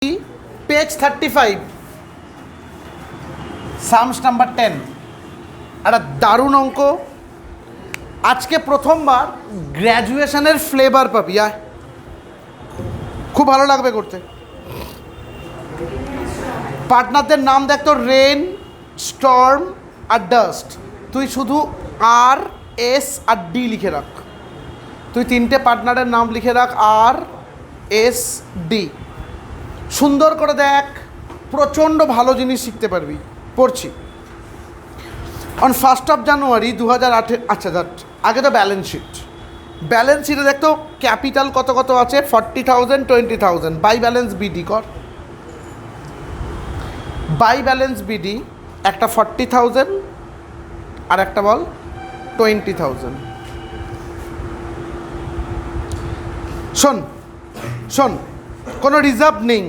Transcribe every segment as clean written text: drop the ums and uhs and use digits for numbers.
Page 35 Shams number 10 একটা দারুণ অঙ্ক। আজকে প্রথমবার গ্র্যাজুয়েশনের ফ্লেভার পাবি, খুব ভালো লাগবে করতে। পার্টনারদের নাম দেখতো রেন, স্টর্ম আর ডাস্ট। তুই শুধু আর, এস আর ডি লিখে রাখ। তুই তিনটে পার্টনারের নাম লিখে রাখ, আর, এস, ডি। সুন্দর করে দেখ, প্রচণ্ড ভালো জিনিস শিখতে পারবি। পড়ছি। On 1st of January 2008। আচ্ছা দ্যাট আগে তো ব্যালেন্স শিট। ব্যালেন্স শিটে দেখতো ক্যাপিটাল কত কত আছে, 40,000, 20,000। বাই ব্যালেন্স বিডি কর। বাই ব্যালেন্স বিডি একটা 40,000 আর একটা বল 20,000। শোন শোন, কোনো রিজার্ভ নেই,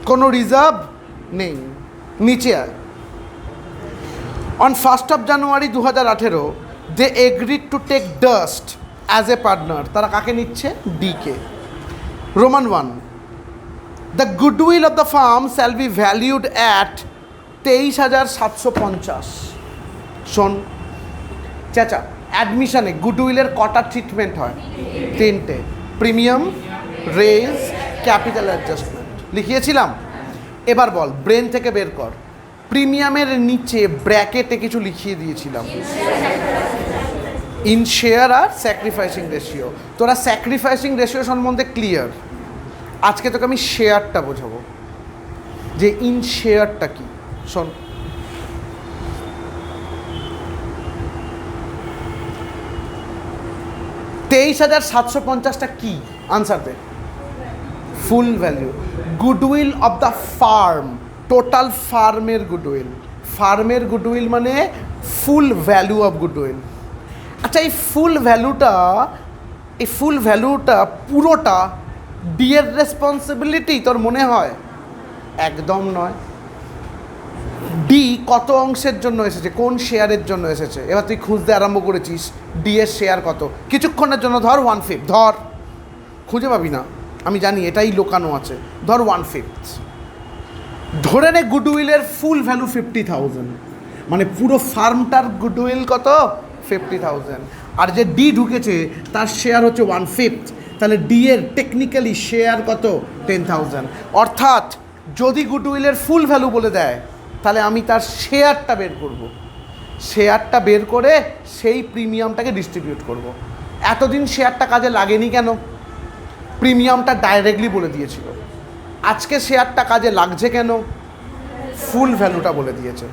কোনো রিজার্ভ নেই। নিচে আয়। On 1st of January 2018 they agreed to take dust as a partner. তারা কাকে নিচ্ছে? DK. Roman 1, the goodwill of the firm shall be valued at 23,750। শোন চাচা, অ্যাডমিশনে গুডউইলের কটা ট্রিটমেন্ট হয়? 3টে। Premium, raise, capital adjustment. লিখিয়েছিলাম। এবার বল, ব্রেন থেকে বের কর। প্রিমিয়ামের নিচে ব্র্যাকেটে কিছু লিখিয়ে দিয়েছিলাম, ইন শেয়ার আর স্যাক্রিফাইসিং রেশিও। তোরা স্যাক্রিফাইসিং রেশিও সম্বন্ধে ক্লিয়ার। আজকে তোকে আমি শেয়ারটা বোঝাবো যে ইন শেয়ারটা কি। শোন, $23,750টা কি? আনসার দে। Full value, goodwill of the firm, total ফার্মের গুডউইল। ফার্মের গুডউইল মানে ফুল ভ্যালু অফ গুডউইল। আচ্ছা, এই ফুল ভ্যালুটা পুরোটা ডিএর রেসপন্সিবিলিটি তোর মনে হয়? একদম নয়। ডি কত অংশের জন্য এসেছে, কোন শেয়ারের জন্য এসেছে? এবার তুই খুঁজতে আরম্ভ করেছিস ডি এর শেয়ার কত। কিছুক্ষণের জন্য ধর 1/5, ধর, খুঁজে পাবি না, আমি জানি, এটাই লোকানো আছে। ধর 1/5। ধরে নে গুডউইলের ফুল ভ্যালু 50,000, মানে পুরো ফার্মটার গুডউইল কত? 50,000। আর যে ডি ঢুকেছে তার শেয়ার হচ্ছে 1/5। তাহলে ডি এর টেকনিক্যালি শেয়ার কত? 10,000। অর্থাৎ যদি গুডউইলের ফুল ভ্যালু বলে দেয়, তাহলে আমি তার শেয়ারটা বের করব। শেয়ারটা বের করে সেই প্রিমিয়ামটাকে ডিস্ট্রিবিউট করব। এতদিন শেয়ারটা কাজে লাগেনি কেন? প্রিমিয়ামটা ডাইরেক্টলি বলে দিয়েছিল। আজকে শেয়ারটা কাজে লাগছে কেন? ফুল ভ্যালুটা বলে দিয়েছে।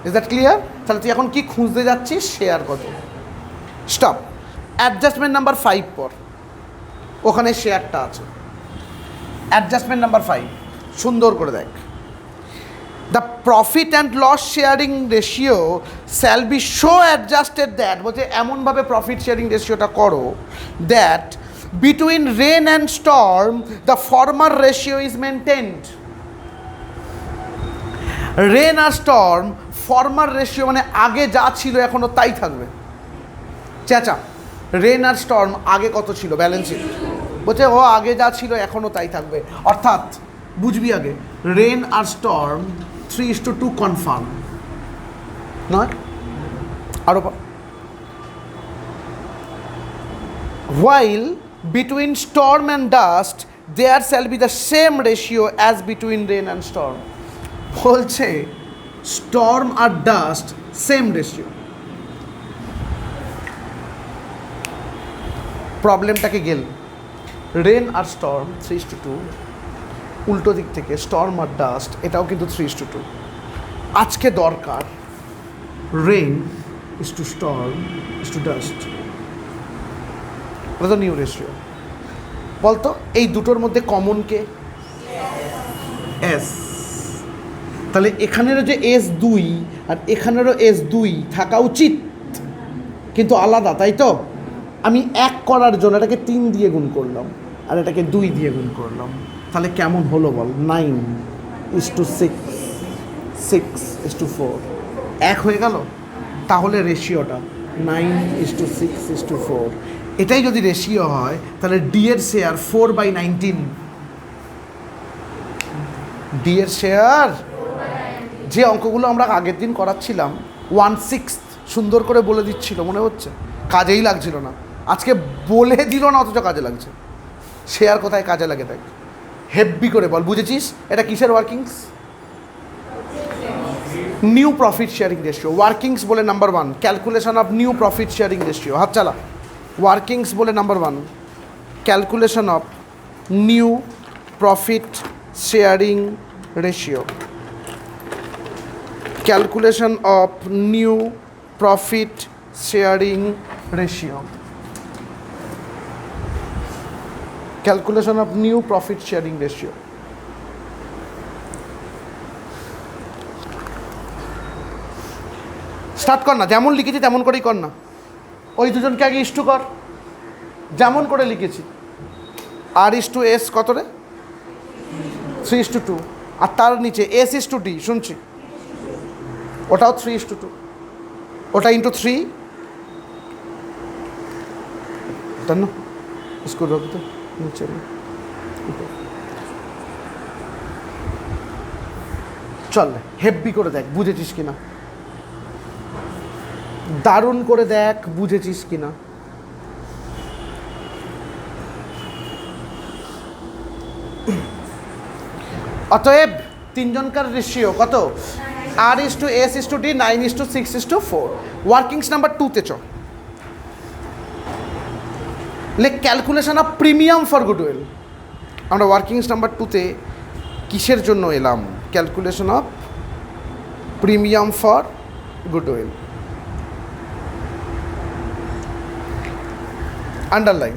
Is that clear? তাহলে তুই এখন কি খুঁজতে যাচ্ছিস? শেয়ার কত। স্টপ। অ্যাডজাস্টমেন্ট নাম্বার 5 পর, ওখানে শেয়ারটা আছে। অ্যাডজাস্টমেন্ট নাম্বার 5 সুন্দর করে দেখ। The profit and loss sharing ratio shall be so adjusted that, বলছে এমনভাবে প্রফিট শেয়ারিং রেশিওটা করো that between Rain and Storm the former ratio is maintained. Rain আর স্টর্ম ফর্মার রেশিও মানে আগে যা ছিল এখনও তাই থাকবে। চেঁচা, রেন আর স্টর্ম আগে কত ছিল? ব্যালেন্স শিট বলছে ও আগে যা ছিল এখনও তাই থাকবে। অর্থাৎ বুঝবি আগে, রেন আর স্টর্ম 3:2 কনফার্ম নয়? আরও while between storm and dust there shall be the same ratio as between rain and storm। বলছে স্টর্ম আর ডাস্ট সেম রেশিও। প্রবলেমটাকে গেল, রেন আর স্টর্ম 3:2, উল্টো দিক থেকে স্টর্ম আর ডাস্ট এটাও কিন্তু 3:2। আজকে দরকার Rain is to Storm is to Dust. ওটা তো নিউ রেশিও। বলতো এই দুটোর মধ্যে কমন কে? এস। তাহলে এখানেরও যে S2 আর এখানেরও S2 থাকা উচিত, কিন্তু আলাদা, তাই তো? আমি 1 করার জন্য এটাকে 3 দিয়ে গুণ করলাম আর এটাকে 2 দিয়ে গুণ করলাম। তাহলে কেমন হলো বল? 9:6, 6:4, 1 হয়ে গেল। তাহলে রেশিওটা 9:6:4। এটাই যদি রেশিও হয় তাহলে ডি এর শেয়ার 4/19। ডি এর শেয়ার, যে অঙ্কগুলো আমরা আগের দিন করাচ্ছিলাম 1/6 সুন্দর করে বলে দিচ্ছিল, মনে হচ্ছে? কাজেই লাগছিল না, আজকে বলে দিল না অথচ কাজে লাগছে। শেয়ার কোথায় কাজে লাগে দেখ, হেভি করে বল, বুঝেছিস? এটা কিসের workings? New profit sharing ratio. Workings বলে number 1 calculation of new profit sharing ratio. হাত চালা। ওয়ার্কিংস বলে number 1 calculation of new profit sharing ratio. Calculation of new profit sharing ratio. Calculation of new profit sharing ratio. Start কর না, যেমন লিখেছি তেমন করেই কর না। ওই দুজনকে আগে ইস্টু কর, যেমন করে লিখেছি। আর ইস টু এস কত রে? 3:2। আর তার নিচে এস ইস টু ডি, শুনছি ওটাও 3:2, ওটা ইন্টু 3। তার না স্কুল রাখতে নিচে চল, হেভি করে দেখ বুঝেছিস কিনা, দারুণ করে দেখ বুঝেছিস কিনা। অতএব তিনজনকার রেশিও কত? আর is to S is to D 9:6:4। Workings number 2-তে চ। লেখ calculation of premium for goodwill. আমরা ওয়ার্কিংস নাম্বার 2-তে কিসের জন্য এলাম? Calculation of premium for goodwill. Underline.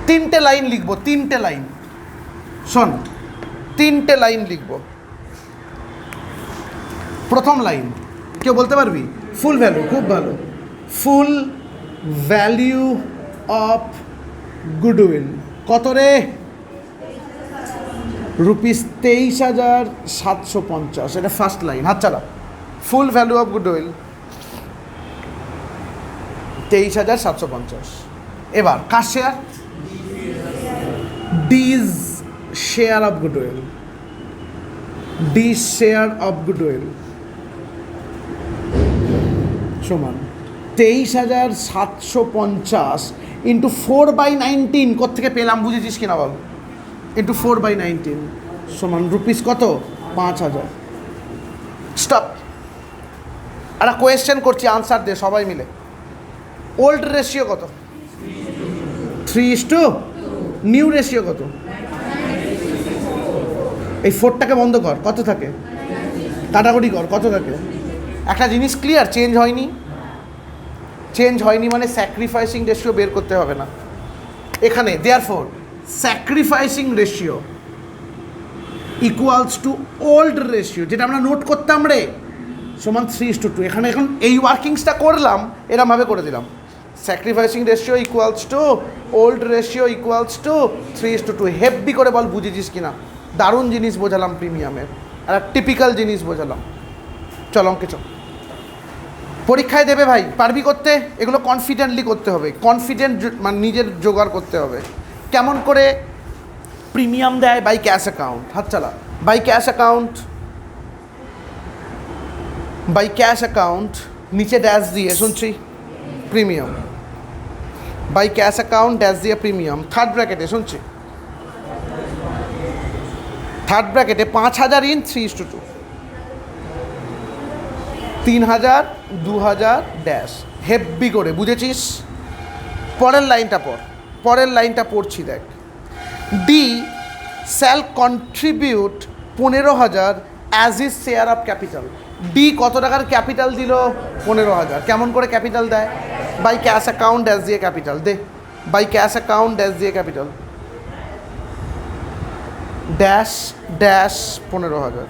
3টে লাইন লিখবো, 3টে লাইন। শোন, 3টে লাইন লিখবো। প্রথম লাইন কেউ বলতে পারবি? ফুল ভ্যালু, খুব ভালো। ফুল ভ্যালিউ অফ গুডউইল কত রে? ₹23,750। এটা ফার্স্ট লাইন। হাত চালা। Full value of goodwill 23,750। এবার কার share? D's share of goodwill. D's share of goodwill সমান 23,750 ইন্টু 4/19। কোত্থেকে পেলাম বুঝেছিস কিনা বল? ইন্টু 4/19 সমান রুপিস কত? 5,000। স্টপ। একটা কোয়েশ্চেন করছি, আনসার দে সবাই মিলে। ওল্ড রেশিও কত? 3:2। নিউ রেশিও কত? এই 4টাকে বন্ধ কর, কত থাকে? কাটাকুটি কর, কত থাকে? একটা জিনিস ক্লিয়ার, চেঞ্জ হয়নি। চেঞ্জ হয়নি মানে স্যাক্রিফাইসিং রেশিও বের করতে হবে না এখানে। Therefore sacrificing ratio equals to old ratio, যেটা আমরা নোট করতাম রে, সমান 3:2। এখানে এখন এই ওয়ার্কিংসটা করলাম, এরমভাবে করে দিলাম। Sacrificing ratio equals to old ratio equals to 3:2। Heavy করে বল বুঝেছিস কিনা। দারুণ জিনিস বোঝালাম প্রিমিয়ামের, আর টিপিক্যাল জিনিস বোঝালাম। চল অঙ্কে চল। পরীক্ষায় দেবে ভাই, পারবি করতে? এগুলো কনফিডেন্টলি করতে হবে, কনফিডেন্ট মানে নিজের জোগাড় করতে হবে। কেমন করে প্রিমিয়াম দেয়? By cash account. হাত চালা। By cash account, by cash account নিচে ড্যাশ দিয়ে, শুনছি, premium. By cash account dash দিয়ে প্রিমিয়াম। থার্ড ব্র্যাকেটে, শুনছি, থার্ড ব্র্যাকেটে 5,000 ইন 3:2। 3,000, 2,000 ড্যাশ। হেভি করে বুঝেছিস? পরের লাইনটা পড়, পরের লাইনটা পড়ছি দেখ। D shall contribute 15,000 as his share of capital. D কত টাকার ক্যাপিটাল দিল? 15,000। কেমন করে ক্যাপিটাল দেয়? বাই ক্যাশ অ্যাকাউন্ট ড্যাশ দিয়ে ক্যাপিটাল দে। বাই ক্যাশ অ্যাকাউন্ট ড্যাশ দিয়ে ক্যাপিটাল ড্যাশ ড্যাশ 15,000।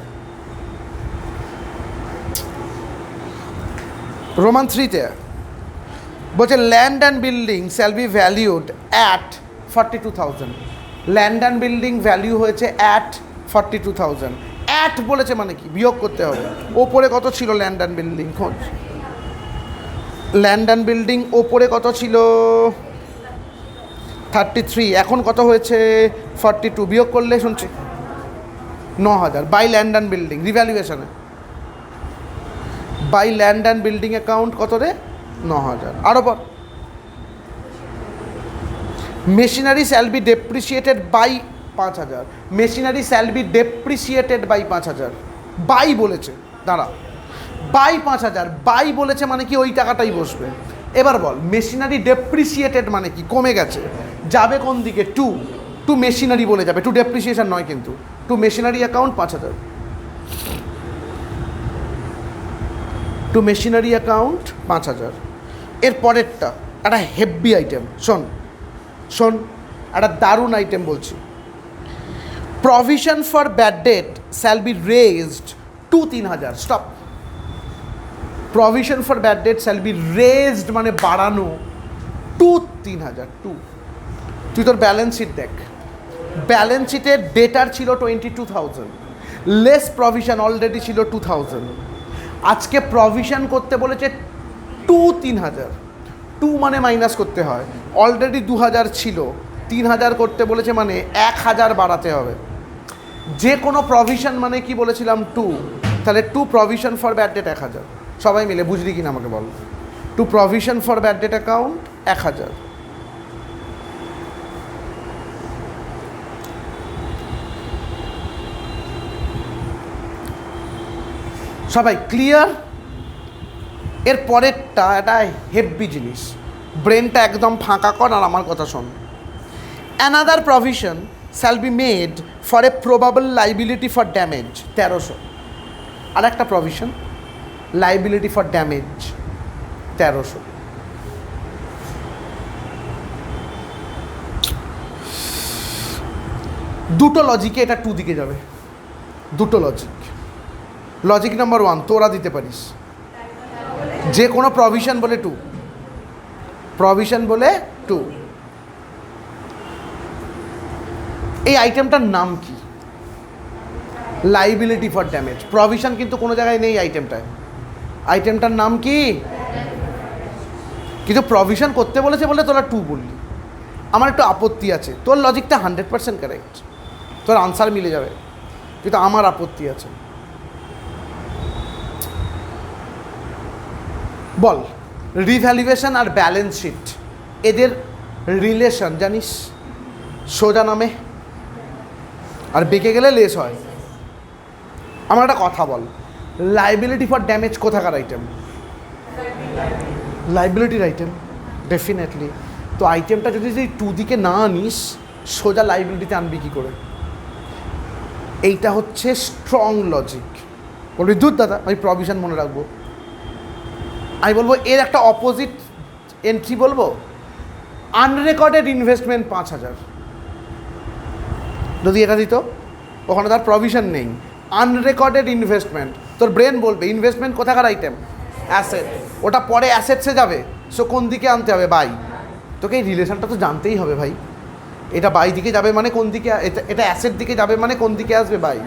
রোমান 3-তে বলছে land and building shall be valued at 42,000। Land and building value হয়েছে অ্যাট 42,000। অ্যাট বলেছে মানে কি? বিয়োগ করতে হবে। ওপরে কত ছিল ল্যান্ড অ্যান্ড বিল্ডিং? খোঁজ। ল্যান্ড অ্যান্ড বিল্ডিং ওপরে কত ছিল? 33। এখন কত হয়েছে? 42। বিয়োগ করলে শুনছি 9,000 বাই ল্যান্ড অ্যান্ড বিল্ডিং রিভ্যালুয়েশনে, by land and building account কত রে? 9,000। আরও পর, machinery shall be depreciated by 5,000, machinery shall be depreciated by 5,000, by বলেছে, দাঁড়া, বাই 5,000, বাই বলেছে মানে কি ওই টাকাটাই বসবে। এবার বল মেশিনারি ডেপ্রিসিয়েটেড মানে কি? কমে গেছে, যাবে কোন দিকে? টু মেশিনারি বলে যাবে, টু ডেপ্রিসিয়েশন নয় কিন্তু, to machinery account 5,000, to machinery account 5,000। এর পরেরটা একটা হেভি আইটেম, শোন একটা দারুণ আইটেম বলছি। Provision for bad debt shall be raised to 3,000। Stop, provision for bad debt shall be raised মানে বাড়ানো টু 3,000। তুই তোর ব্যালেন্স শিট দেখ, ব্যালেন্স শিটের ডেটার ছিল 22,000, লেস প্রভিশন অলরেডি ছিল 2,000, আজকে প্রভিশন করতে বলেছে 3,000, 2 মানে মাইনাস করতে হয়, অলরেডি 2,000 ছিল, 3,000 করতে বলেছে মানে 1,000 বাড়াতে হবে। যে কোনো প্রভিশন মানে কি বলেছিলাম? 2, তাহলে 2 প্রভিশন ফর ব্যাড ডেট 1,000। সবাই মিলে বুঝলি কিনা আমাকে বল। 2 provision for bad date account 1,000। সবাই ক্লিয়ার? এর পরেরটা একটা হেভি জিনিস, ব্রেনটা একদম ফাঁকা কর আর আমার কথা শোন। Another provision shall be made for a probable liability for damage 1,300। আর একটা প্রভিশন লাইবিলিটি ফর ড্যামেজ 1,300। দুটো লজিকে এটা 2 দিকে যাবে, দুটো লজিক নাম্বার 1 তোরা দিতে পারিস, যে কোনো প্রভিশন বলে 2, প্রভিশন বলে 2। এই আইটেমটার নাম কি? Liability for damage. প্রভিশন কিন্তু কোনো জায়গায় নেই আইটেমটায়, আইটেমটার নাম কি? কিন্তু প্রভিশন করতে বলেছে বলে তোরা 2 বললি, আমার একটু আপত্তি আছে। তোর লজিকটা 100% কারেক্ট, তোর আনসার মিলে যাবে, কিন্তু আমার আপত্তি আছে। বল রিভ্যালুয়েশন আর ব্যালেন্স শিট এদের রিলেশন জানিস? সোজা নামে আর বেঁকে গেলে লেস হয়। আমার একটা কথা বল, লাইবিলিটি ফর ড্যামেজ কোথাকার আইটেম? লাইবিলিটির আইটেম, ডেফিনেটলি। তো আইটেমটা যদি 2 দিকে না আনিস, সোজা লাইবিলিটিতে আনবি কী করে? এইটা হচ্ছে স্ট্রং লজিক। বলবি দূর দাদা আমি প্রভিশন মনে রাখবো, আমি বলবো এর একটা অপোজিট এন্ট্রি বলবো, আনরেকর্ডেড ইনভেস্টমেন্ট 5,000। যদি এটা দিত, ওখানে তার প্রভিশন নেই, আনরেকর্ডেড ইনভেস্টমেন্ট। তোর ব্রেন বলবে ইনভেস্টমেন্ট কোথাকার আইটেম? অ্যাসেট, ওটা পরে অ্যাসেটসে যাবে, সো কোন দিকে আনতে হবে? বাই। তোকে এই রিলেশনটা তো জানতেই হবে ভাই, এটা বাই দিকে যাবে মানে কোন দিকে, এটা অ্যাসেট দিকে যাবে মানে কোন দিকে আসবে? বাই।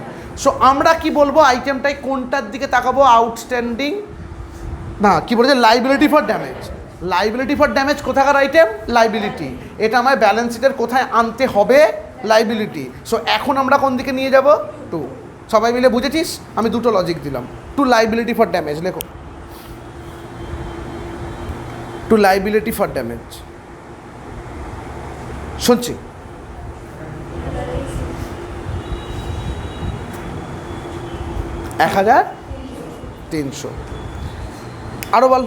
সো আমরা কি বলবো আইটেমটাই কোনটার দিকে তাকাবো? আউটস্ট্যান্ডিং না, কি বলেছে? Liability for damage. Liability for damage কোথাকার আইটেম? লাইবিলিটি। এটা আমার ব্যালেন্স শিটের কোথায় আনতে হবে? লাইবিলিটি। সো এখন আমরা কোন দিকে নিয়ে যাব? 2। সবাই মিলে বুঝেছিস? আমি দুটো লজিক দিলাম। 2 লাইবিলিটি ফর ড্যামেজ লেখো, 2 লাইবিলিটি ফর ড্যামেজ। শুনছি, $1,300। আরও বল।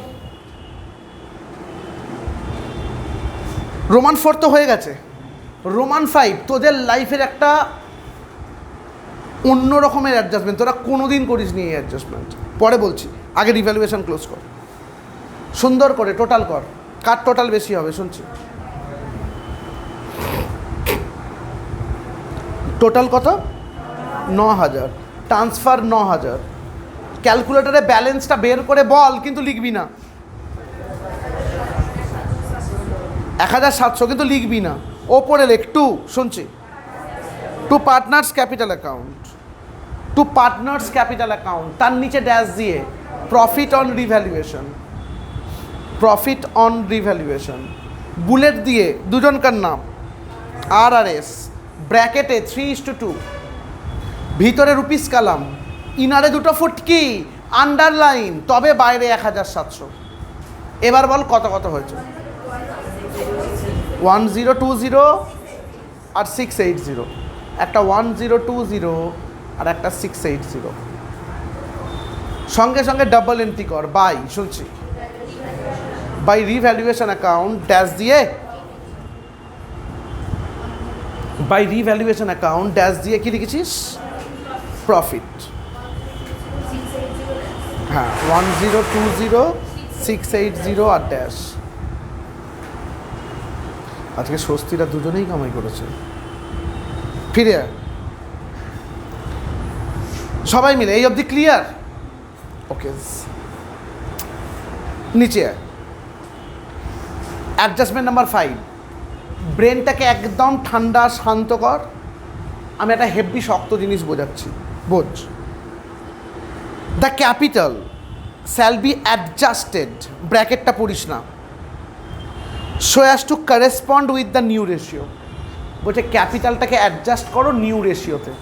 রোমান 4 তো হয়ে গেছে, রোমান 5 তোদের লাইফের একটা অন্য রকমের অ্যাডজাস্টমেন্ট, তোরা কোনোদিন করিস নি এই অ্যাডজাস্টমেন্ট। পরে বলছি, আগে রিভ্যালুয়েশন ক্লোজ কর, সুন্দর করে টোটাল কর, কার টোটাল বেশি হবে শুনছি। টোটাল কত? 9,000। ট্রান্সফার 9,000। ক্যালকুলেটরে ব্যালেন্সটা বের করে বল, কিন্তু লিখবি না। 1,700 কিন্তু লিখবি না, ওপরে লেখ 2। শুনছি, 2 partners capital account, 2 partners capital account, তার নিচে ড্যাশ দিয়ে profit on revaluation, profit on revaluation, bullet দিয়ে দুজনকার নাম RRS, ব্র্যাকেটে 3:2, ভিতরে রুপিস কালাম, ইনারে দুটো ফুটকি, আন্ডারলাইন, তবে বাইরে 1700। এবার বল কত কত হয়েছে? 1020 আর 680, একটা 1020 আর একটা 680। সঙ্গে সঙ্গে ডাবল এন্ট্রি কর, বাই, শুনছি, বাই রিভ্যালুয়েশন অ্যাকাউন্ট ড্যাশ দিয়ে, বাই রিভ্যালুয়েশন অ্যাকাউন্ট ড্যাশ দিয়ে কি লিখেছিস? প্রফিট। হ্যাঁ, 1020 680 আর ড্যাশ। আজকে স্বস্তিরা দুজনেই কামাই করেছে। ফিরে আয়। সবাই মিলে এই অবধি ক্লিয়ার? ওকে, নিচে আয়। অ্যাডজাস্টমেন্ট নাম্বার 5, ব্রেনটাকে একদম ঠান্ডা শান্ত কর। আমি একটা হেভি শক্ত জিনিস বোঝাচ্ছি, বোঝ। The capital shall be adjusted, ব্র্যাকেটটা পড়িস না, so as to correspond with the new ratio. বলছে ক্যাপিটালটাকে অ্যাডজাস্ট করো নিউ রেশিওতে।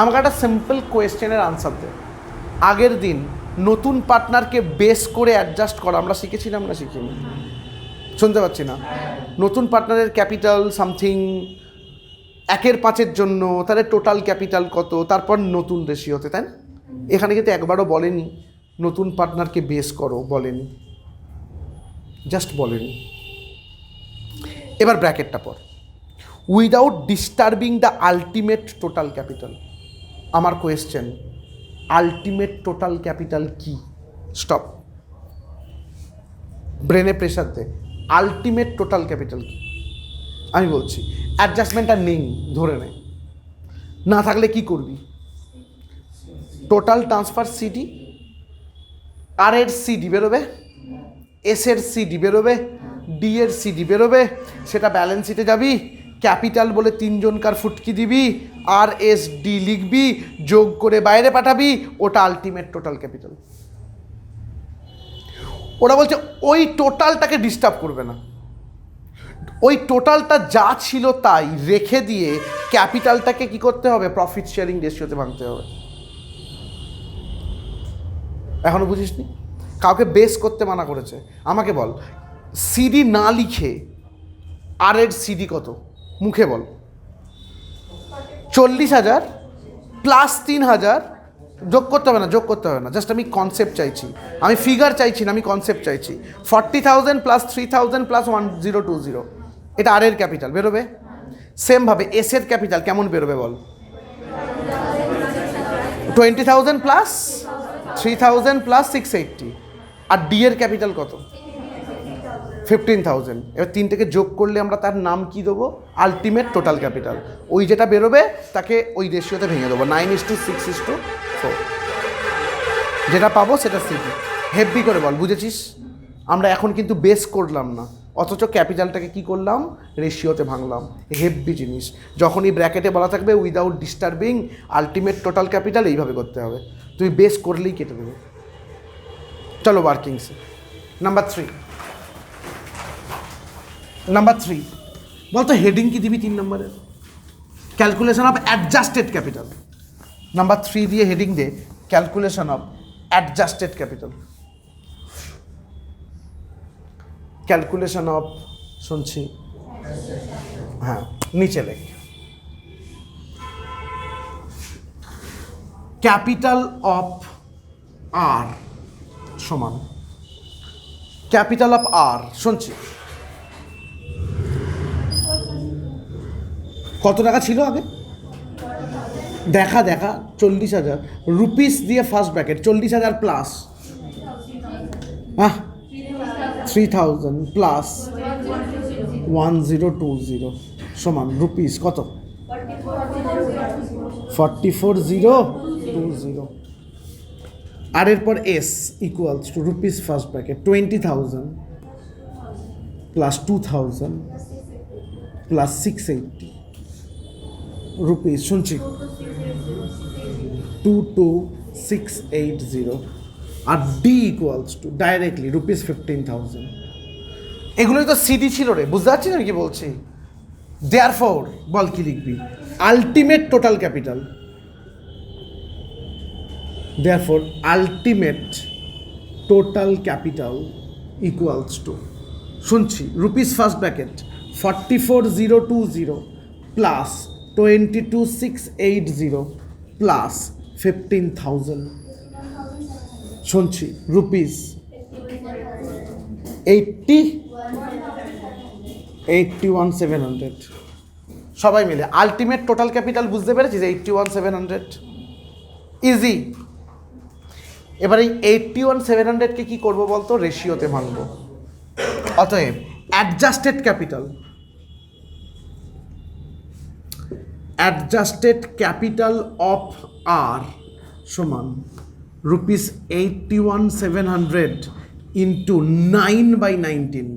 আমাকে একটা সিম্পল কোয়েশ্চেনের আনসার দে। আগের দিন নতুন পার্টনারকে বেস করে অ্যাডজাস্ট করা আমরা শিখেছিলাম না শিখিনি? শুনতে পাচ্ছি না? নতুন পার্টনারের ক্যাপিটাল সামথিং 1/5 জন্য, তাহলে টোটাল ক্যাপিটাল কত, তারপর নতুন রেশিওতে, তাই না? এখানে কিন্তু একবারও বলেনি নতুন পার্টনারকে বেস করো, বলেনি, জাস্ট বলেনি। এবার ব্র্যাকেটটা পর, without disturbing the ultimate total capital. আমার কোয়েশ্চেন, আলটিমেট টোটাল ক্যাপিটাল কি? স্টপ, ব্রেনে প্রেশার দে। আলটিমেট টোটাল ক্যাপিটাল কি? আমি বলছি, অ্যাডজাস্টমেন্টটা নেই ধরে নে, না থাকলে কি করবি? টোটাল ট্রান্সফার সিডি, আর এর সিডি বেরোবে, এস এর সিডি বেরোবে, ডি এর সিডি বেরোবে, সেটা ব্যালেন্স শিটে যাবি, ক্যাপিটাল বলে 3 জনকার ফুটকি দিবি, আর এস ডি লিখবি, যোগ করে বাইরে পাঠাবি, ওটা আলটিমেট টোটাল ক্যাপিটাল। ওরা বলছে ওই টোটালটাকে ডিস্টার্ব করবে না, ওই টোটালটা যা ছিল তাই রেখে দিয়ে ক্যাপিটালটাকে কি করতে হবে? প্রফিট শেয়ারিং রেশিওতে ভাঙতে হবে। এখনো বুঝিসনি? কাউকে বেস করতে মানা করেছে। আমাকে বল, সিডি না লিখে আর এর সিডি কত? মুখে বল। 40,000 প্লাস 3,000, যোগ করতে হবে না, যোগ করতে হবে না, জাস্ট আমি কনসেপ্ট চাইছি, আমি ফিগার চাইছি না, আমি কনসেপ্ট চাইছি। 40,000 প্লাস 3,000 প্লাস 1020, এটা আর এর ক্যাপিটাল বেরোবে। সেমভাবে এস এর ক্যাপিটাল কেমন বেরোবে বল? 20,000 প্লাস 3,000 প্লাস 680। আর ডি এর ক্যাপিটাল কত? 15,000। এবার তিনটেকে যোগ করলে আমরা তার নাম কি দেবো? Ultimate total capital. ওই যেটা বেরোবে তাকে ওই রেশিওতে ভেঙে দেবো, 9:6:4। যেটা পাবো সেটা সিপি। হেভি করে বল, বুঝেছিস? আমরা এখন কিন্তু বেস করলাম না, অথচ ক্যাপিটালটাকে কি করলাম? রেশিওতে ভাঙলাম। হেভি জিনিস। যখনই ব্র্যাকেটে বলা থাকবে without disturbing ultimate total capital, এইভাবে করতে হবে। তুমি বেস করলেই কেটে দেবে। চলো ওয়ার্কিংসে। নাম্বার 3 বলতো হেডিং কি দিবি 3 নম্বরের? Calculation of adjusted capital. Number 3 দিয়ে হেডিং দে calculation of adjusted capital. Calculation of, শুনছি, হ্যাঁ, নিচে লেখ ক্যাপিটাল অফ আর সমান ক্যাপিটাল অফ আর। শুনছি, কত টাকা ছিল আগে? দেখা 40,000 রুপিস দিয়ে ফার্স্ট ব্র্যাকেট, 40,000 প্লাস 3,000 প্লাস 1020 সমান রুপিস কত? 44,020। আর এরপর S equals to rupees first bracket 20,000 plus 2,000 plus 680 rupees. শুনছি, 22,680। আর D equals to directly rupees 15,000। এগুলোই তো সিডি ছিল রে, বুঝতে পারছিস আমি কি বলছি? দেয়ারফর বল কি লিখবি? Ultimate total capital Therefore ultimate total capital equals to, শুনছি, rupees first bracket 44020 plus 22680 plus 15,000, শুনছি, রুপিস 81,700। সবাই মিলে আলটিমেট টোটাল ক্যাপিটাল বুঝতে পেরেছিস? 81,700 ইজি। এবার এই 81,700কে কি করব বলতো? রেশিওতে ভাঙবো। অতএব অ্যাডজাস্টেড ক্যাপিটাল অফ আর সমান রুপিস 81,700 ইন্টু 9/19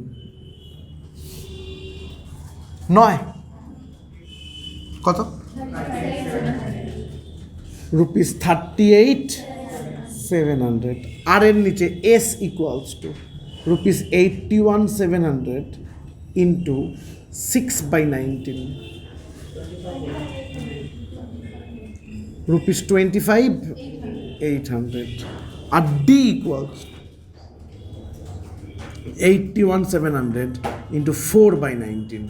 নয় কত? রুপিস 38,700। আর এর নিচে S equals to rupees 81,700 into 6/19 rupees 25,800। আর ডি ইকুয়ালস 81,700 ইন্টু 4/19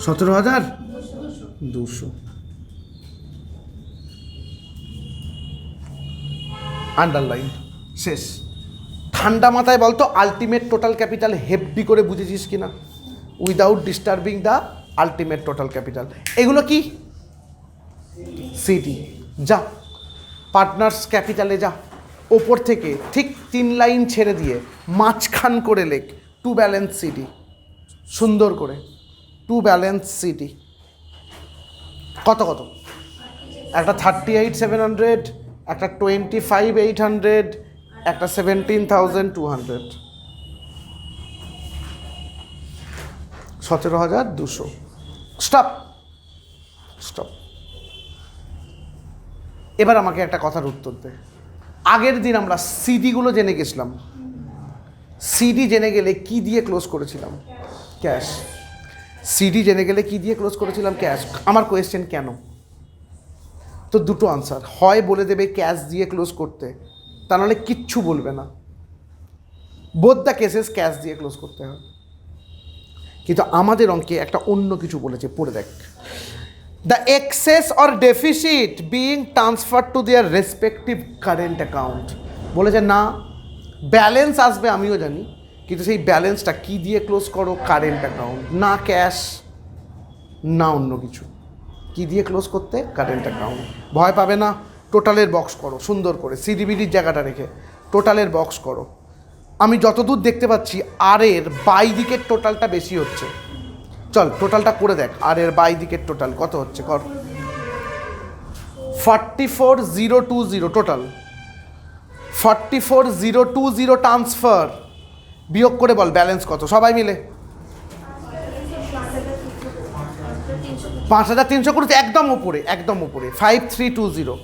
17,200। আন্ডারলাইন। শেষ। ঠান্ডা মাথায় বলতো আলটিমেট টোটাল ক্যাপিটাল হেভি করে বুঝেছিস কিনা? Without disturbing the ultimate total capital. এগুলো কি? সিডি। যা পার্টনার্স ক্যাপিটালে যা, ওপর থেকে ঠিক 3 লাইন ছেড়ে দিয়ে মাঝখান করে লেখ টু ব্যালেন্স সিডি, সুন্দর করে টু ব্যালেন্স সিডি। কত কত? একটা 38,700, একটা 25,800, একটা 17,200, 17,200। স্টপ। এবার আমাকে একটা কথার উত্তর দে। আগের দিন আমরা সিডিগুলো জেনে গেছিলাম। সিডি জেনে গেলে কি দিয়ে ক্লোজ করেছিলাম? ক্যাশ। সিডি জেনে গেলে কি দিয়ে ক্লোজ করেছিলাম? ক্যাশ। আমার কোয়েশ্চেন কেন? তো দুটো আনসার, হয় বলে দেবে ক্যাশ দিয়ে ক্লোজ করতে, তা নাহলে কিচ্ছু বলবে না। বোথ দ্য কেসেস ক্যাশ দিয়ে ক্লোজ করতে হয়। কিন্তু আমাদের অঙ্কে একটা অন্য কিছু বলেছে, পড়ে দেখ। The excess or deficit being transfer to their respective current account. বলেছে না, ব্যালেন্স আসবে আমিও জানি, কিন্তু সেই ব্যালেন্সটা কি দিয়ে ক্লোজ করো? কারেন্ট অ্যাকাউন্ট, না ক্যাশ না অন্য কিছু। কি দিয়ে ক্লোজ করতে? Current account. ভয় পাবে না, টোটালের বক্স করো সুন্দর করে, সিডিবিডির জায়গাটা রেখে টোটালের বক্স করো। আমি যতদূর দেখতে পাচ্ছি আর এর বাই দিকের টোটালটা বেশি হচ্ছে। চল টোটালটা করে দেখ, আর এর বাই দিকের টোটাল কত হচ্ছে কর। 44,020 টোটাল, 44,020 ট্রান্সফার, বিয়োগ করে বল ব্যালেন্স কত সবাই মিলে। 5,300 করেছে, একদম ওপরে, একদম ওপরে 5320।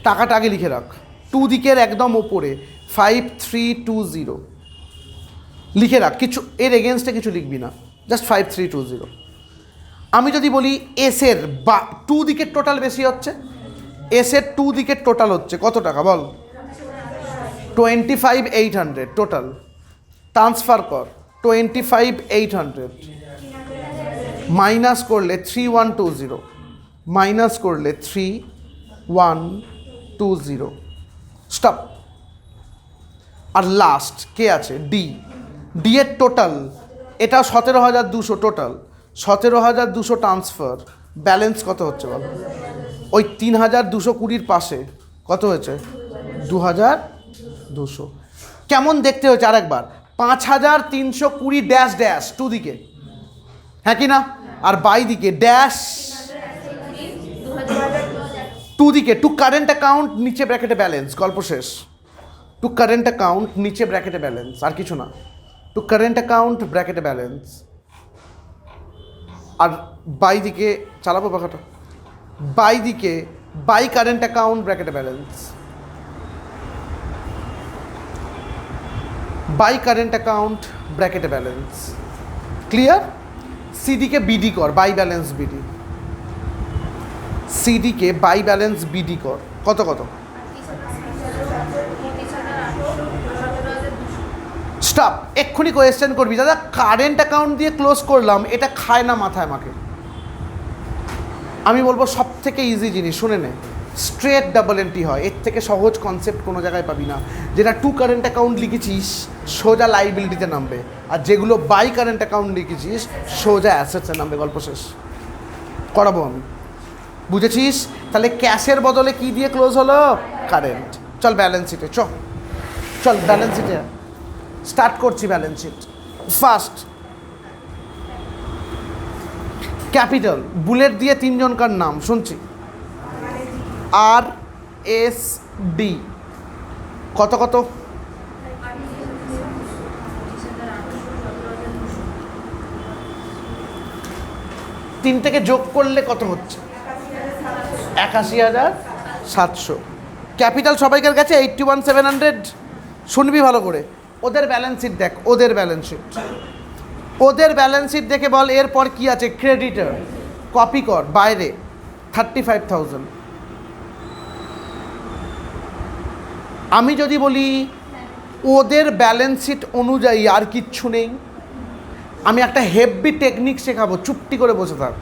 টাকাটা আগে লিখে রাখ, টু দিকের একদম ওপরে 5320 লিখে রাখ। কিছু এর এগেনস্টে কিছু লিখবি না, জাস্ট 5320। আমি যদি বলি এসের বা টু দিকের টোটাল বেশি হচ্ছে, এসের টু দিকের টোটাল হচ্ছে কত টাকা বল? 25,800 টোটাল। ট্রান্সফার কর 25,800, মাইনাস করলে 3,120, মাইনাস করলে 3,120। স্টপ। আর লাস্ট কে আছে? ডি। ডি এর টোটাল, এটা 17,200 টোটাল, 17,200 ট্রান্সফার, ব্যালেন্স কত হচ্ছে বল? ওই 3,220 পাশে কত হয়েছে? 2,200। কেমন দেখতে হয়েছে আরেকবার? 5,320 ড্যাশ ড্যাশ টু দিকে, হ্যাঁ কি না? আর বাই দিকে ড্যাশ টু দিকে, টু কারেন্ট অ্যাকাউন্ট নিচে ব্র্যাকেটে ব্যালেন্স, গল্প শেষ। টু কারেন্ট অ্যাকাউন্ট নিচে ব্র্যাকেটে ব্যালেন্স, আর কিছু না। টু কারেন্ট অ্যাকাউন্ট ব্র্যাকেটে ব্যালেন্স, আর বাই দিকে চালাবো পাখাটা, বাই দিকে বাই কারেন্ট অ্যাকাউন্ট ব্র্যাকেটে ব্যালেন্স, বাই কারেন্ট অ্যাকাউন্ট ব্র্যাকেটে ব্যালেন্স। ক্লিয়ার? সিডিকে বিডি কর, বাই ব্যালেন্স বিডি। সিডিকে বাই ব্যালেন্স বিডি কর, কত কত? স্টপ, এক্ষুনি কোয়েশ্চেন করবি দাদা কারেন্ট অ্যাকাউন্ট দিয়ে ক্লোজ করলাম, এটা খায় না মাথায় আমাকে। আমি বলবো সব থেকে ইজি জিনিস শুনে নে, স্ট্রেট ডাবল এন্ট্রি হয়, এর থেকে সহজ কনসেপ্ট কোনো জায়গায় পাবি না। যেটা টু কারেন্ট অ্যাকাউন্ট লিখেছিস সোজা লাইবিলিটিতে নামবে, আর যেগুলো বাই কারেন্ট অ্যাকাউন্ট লিখেছিস সোজা অ্যাসেটসে নামবে, গল্প শেষ। করাবো আমি, বুঝেছিস? তাহলে ক্যাশের বদলে কি দিয়ে ক্লোজ হলো? কারেন্ট। চল ব্যালেন্স শিটে চল ব্যালেন্স শিটে স্টার্ট করছি। Balance sheet first capital, bullet দিয়ে তিনজনকার নাম শুনছি, আর এস ডি, কত কত? 3 থেকে যোগ করলে কত হচ্ছে? 81,700। ক্যাপিটাল সবাইকার কাছে 81,700। শুনবি ভালো করে, ওদের ব্যালেন্স শিট দেখ, ওদের ব্যালেন্স শিট দেখে বল এরপর কি আছে। ক্রেডিটর কপি কর বাইরে 35,000। আমি যদি বলি ওদের ব্যালেন্স শিট অনুযায়ী আর কিচ্ছু নেই, আমি একটা হেভি টেকনিক শেখাবো, চুপটি করে বসে থাক।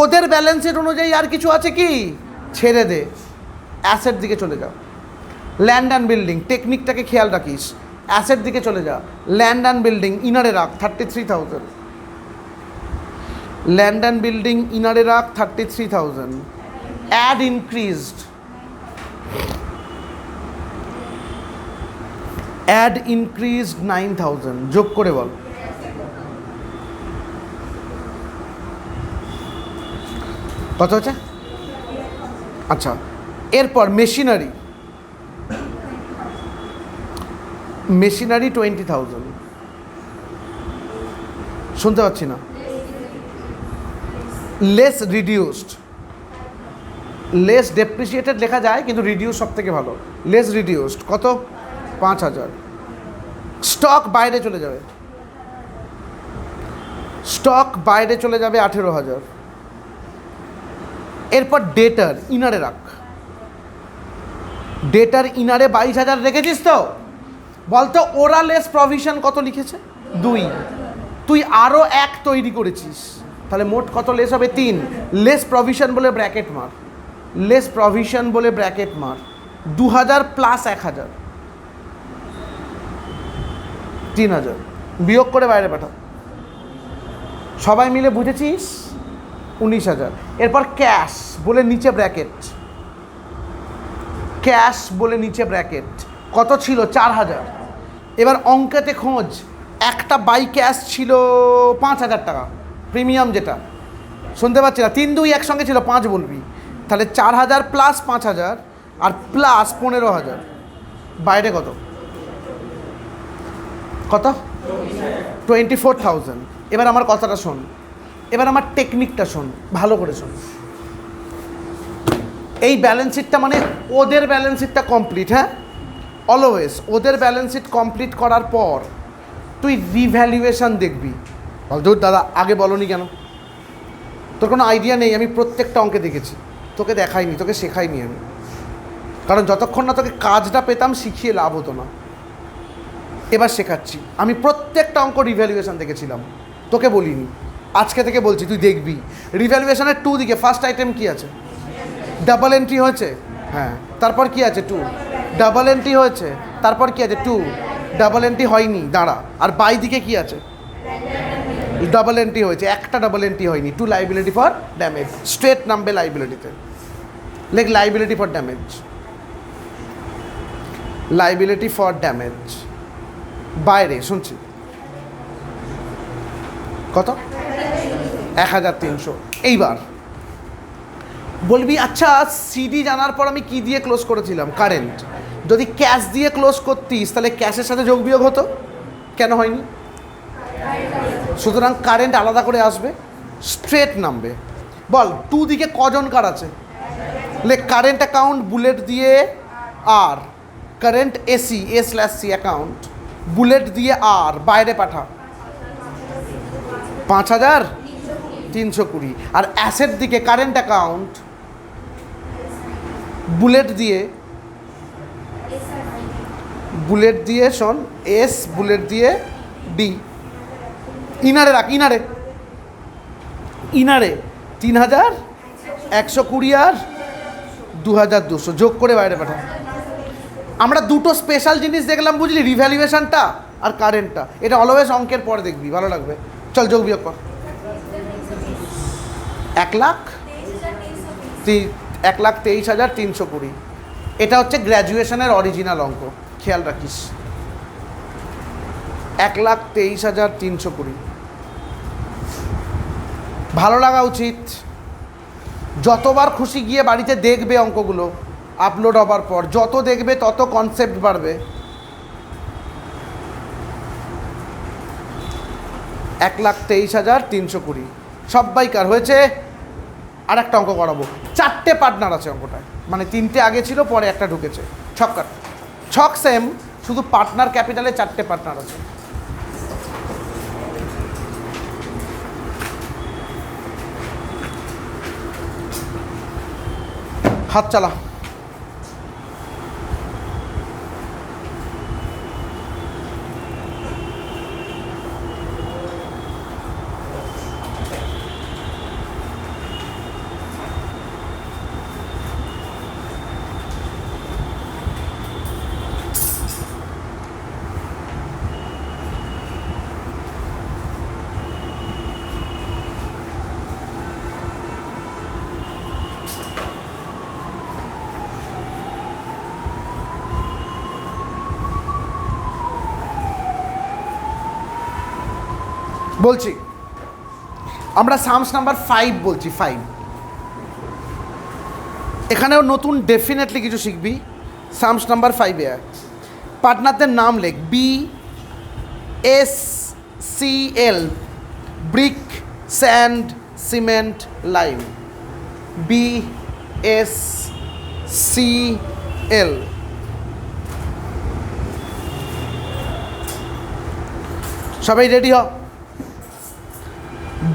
ওদের ব্যালেন্স শিট অনুযায়ী আর কিছু আছে কি? ছেড়ে দে, অ্যাসেট দিকে চলে যাও। ল্যান্ড অ্যান্ড বিল্ডিং, টেকনিকটাকে খেয়াল রাখিস, অ্যাসেট দিকে চলে যা। ল্যান্ড অ্যান্ড বিল্ডিং ইনারে রাখ 33,000। ল্যান্ড অ্যান্ড বিল্ডিং ইনারে রাখ 33,000। Add increased, add increased 9,000। যোগ করে বল কত হচ্ছে। আচ্ছা, এরপর মেশিনারি 20,000। শুনতে পাচ্ছি না। লেস রিডিউসড, লেস ডেপ্রিসিয়েটেড লেখা যায় কিন্তু রিডিউস সব থেকে ভালো। লেস রিডিউসড কত? 5,000। স্টক বাইরে চলে যাবে, 18,000। এরপর ডেটার ইনারে রাখ, ডেটার ইনারে 22,000 রেখেছিস তো? বলতো ওরা লেস প্রভিশন কত লিখেছে? 2। তুই আরও 1 তৈরি করেছিস, তাহলে মোট কত লেস হবে? 3। লেস প্রভিশন বলে ব্র্যাকেট মার, 2,000 প্লাস 1,000, 3,000 বিয়োগ করে বাইরে পাঠা। সবাই মিলে বুঝেছিস? 19,000। এরপর ক্যাশ বলে নিচে ব্র্যাকেট, কত ছিল? 4,000। এবার অঙ্কেতে খোঁজ, একটা বাই ক্যাশ ছিল 5,000 টাকা প্রিমিয়াম, যেটা শুনতে পাচ্ছি না, 3 2 একসঙ্গে ছিল, 5 বলবি। তাহলে 4,000 প্লাস 5,000 আর প্লাস 15,000, বাইরে কত? 24,000। এবার আমার কথাটা শোন, এবার আমার টেকনিকটা শোন, ভালো করে শোন। এই ব্যালেন্স শিটটা মানে ওদের ব্যালেন্স শিটটা কমপ্লিট, হ্যাঁ অলওয়েজ ওদের ব্যালেন্স শিট কমপ্লিট করার পর তুই রিভ্যালুয়েশন দেখবি। বলতো দাদা আগে বলনি কেন? তোর কোনো আইডিয়া নেই। আমি প্রত্যেকটা অঙ্কে দেখেছি, তোকে দেখাইনি, তোকে শেখাইনি আমি, কারণ যতক্ষণ না তোকে কাজটা পেতাম শিখিয়ে লাভ হতো না। এবার শেখাচ্ছি। আমি প্রত্যেকটা অঙ্ক রিভ্যালুয়েশন দেখেছিলাম, তোকে বলিনি, আজকে থেকে বলছি, তুই দেখবি। রিভ্যালুয়েশনের 2 দিকে ফার্স্ট আইটেম কি আছে? ডাবল এন্ট্রি হয়েছে, হ্যাঁ। তারপর কি আছে? 2 ডাবল এন্ট্রি হয়েছে, তারপর কি আছে? 2 ডাবল এন্ট্রি হয়নি, দাঁড়া। আর বাই দিকে কি আছে? ডাবল এন্ট্রি হয়েছে, একটা ডাবল এন্ট্রি হয়নি। 2 লাইবিলিটি ফর ড্যামেজ, স্ট্রেট নামবে লাইবিলিটিতে, লেখ liability for damage, liability for damage বাইরে শুনছি কত? 1,300। এইবার বলবি আচ্ছা সিডি জানার পর আমি কি দিয়ে ক্লোজ করেছিলাম? কারেন্ট। যদি ক্যাশ দিয়ে ক্লোজ করতিস তাহলে ক্যাশের সাথে যোগ বিয়োগ হতো, কেন হয়নি? সুতরাং কারেন্ট আলাদা করে আসবে, স্ট্রেট নামবে। বল 2 দিকে কজন কার আছে? লেখ কারেন্ট অ্যাকাউন্ট বুলেট দিয়ে আর, current AC A/C account bullet দিয়ে আর, বাইরে পাঠা 5,320। আর অ্যাসেট দিকে কারেন্ট অ্যাকাউন্ট বুলেট দিয়ে বুলেট দিয়ে শোন, এস বুলেট দিয়ে ডি, ইনারে রাখ, ইনারে 3,120 আর 2,200 যোগ করে বাইরে পাঠা। আমরা দুটো স্পেশাল জিনিস দেখলাম, বুঝলি, রিভ্যালুয়েশনটা আর কারেন্টটা। এটা অলওয়েজ অঙ্কের পরে দেখবি, ভালো লাগবে। চল যোগ বিয়োগ কর। 1,23,320, এটা হচ্ছে গ্র্যাজুয়েশনের অরিজিনাল অঙ্ক, খেয়াল রাখিস। 1,23,320 ভালো লাগা উচিত। যতবার খুশি গিয়ে বাড়িতে দেখবে অঙ্কগুলো আপলোড হবার পর, যত দেখবে তত কনসেপ্ট বাড়বে। 1,23,320 সব্বাইকার হয়েছে। আর একটা অঙ্ক করাবো, 4টে পার্টনার আছে অঙ্কটায়, মানে 3টে আগে ছিল, পরে একটা ঢুকেছে। ছক্কার ছক সেম, শুধু পার্টনার ক্যাপিটালে 4টে পার্টনার আছে। হাত চালা। বলছি, আমরা সামস নাম্বার 5 বলছি, 5। এখানেও নতুন ডেফিনেটলি কিছু শিখবি। সামস নাম্বার 5-এ পার্টনারদের নাম লেখ। BSCL, brick, sand, cement, lime. BSCL। সবাই রেডি হ।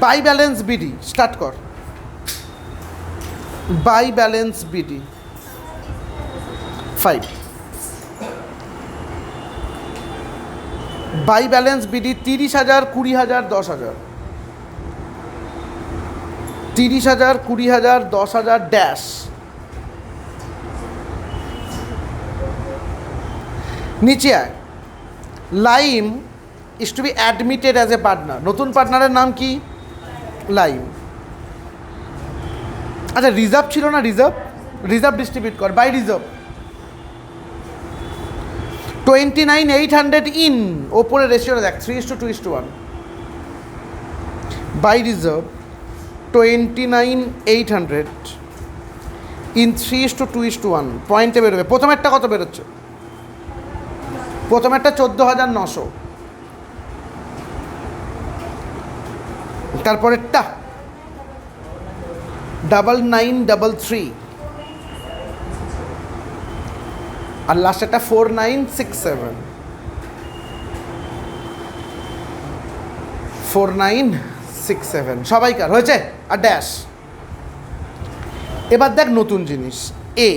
বাই ব্যালেন্স বিডি স্টার্ট কর। By balance BD 5। By balance BD 30,000, 20,000, 10,000। 30,000, 20,000, 10,000 dash. নিচে আয়। Lime is to be admitted as a partner। নতুন পার্টনারের নাম কি? লাইম। আচ্ছা, রিজার্ভ ছিল না? রিজার্ভ ডিস্ট্রিবিউট কর। বাই রিজার্ভ 29,800 ইন, ওপরে রেশিওটা দেখ, 3:2:1। বাই রিজার্ভ 29,800 ইন 3:2:1 পয়েন্টে বেরোবে। প্রথমেরটা কত বেরোচ্ছে? প্রথমেরটা 14,900। তারপরেরটা 9933, আর লাস্টেরটা 4967। 4967 সবাইকার হয়েছে। আর ড্যাশ। এবার দেখ নতুন জিনিস। A,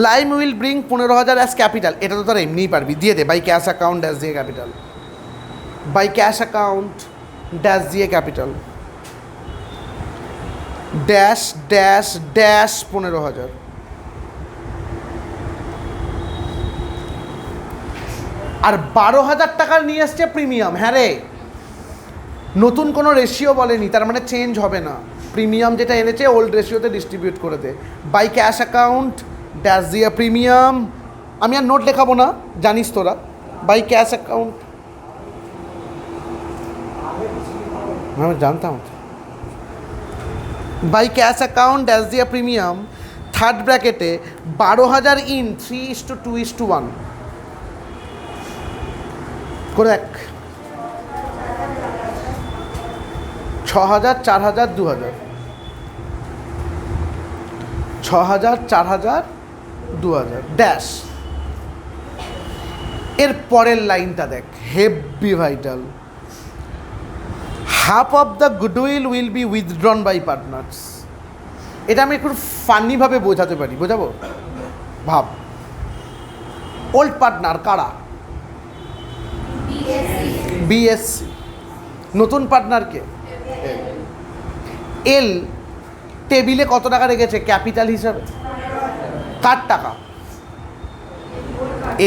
Lime will bring 15,000 as capital. এটা তো তারা এমনিই পারবি, দিয়ে দে। বাই ক্যাশ অ্যাকাউন্ট ড্যাশ দিয়ে capital. By cash account dash দিয়ে ক্যাপিটাল, ড্যাশ ড্যাশ ড্যাশ 15,000। আর 12,000 টাকার নিয়ে এসছে প্রিমিয়াম। হ্যাঁ রে, নতুন কোনো রেশিও বলেনি, তার মানে চেঞ্জ হবে না। প্রিমিয়াম যেটা এনেছে ওল্ড রেশিওতে ডিস্ট্রিবিউট করে দে। বাই ক্যাশ অ্যাকাউন্ট ড্যাশ দিয়ে প্রিমিয়াম। আমি আর নোট লেখাবো না, জানিস তোরা। বাই ক্যাশ অ্যাকাউন্ট, আমি জানতাম। বাই ক্যাশ অ্যাকাউন্ট ড্যাশ দিয়ে প্রিমিয়াম, থার্ড ব্র্যাকেটে 12,000 ইন 3:2:1 করে এক। 6,000, 4,000, 2,000। 6,000, 4,000, 2,000 ড্যাশ। এর পরের লাইনটা দেখ, heavy vital. Half of the goodwill will be withdrawn by partners. এটা আমি একটু ফানিভাবে বোঝাতে পারি, বোঝাবো? ভাব, ওল্ড পার্টনার কারা? বিএসসি। নতুন পার্টনারকে এল টেবিলে কত টাকা রেখেছে ক্যাপিটাল হিসাবে? কার টাকা?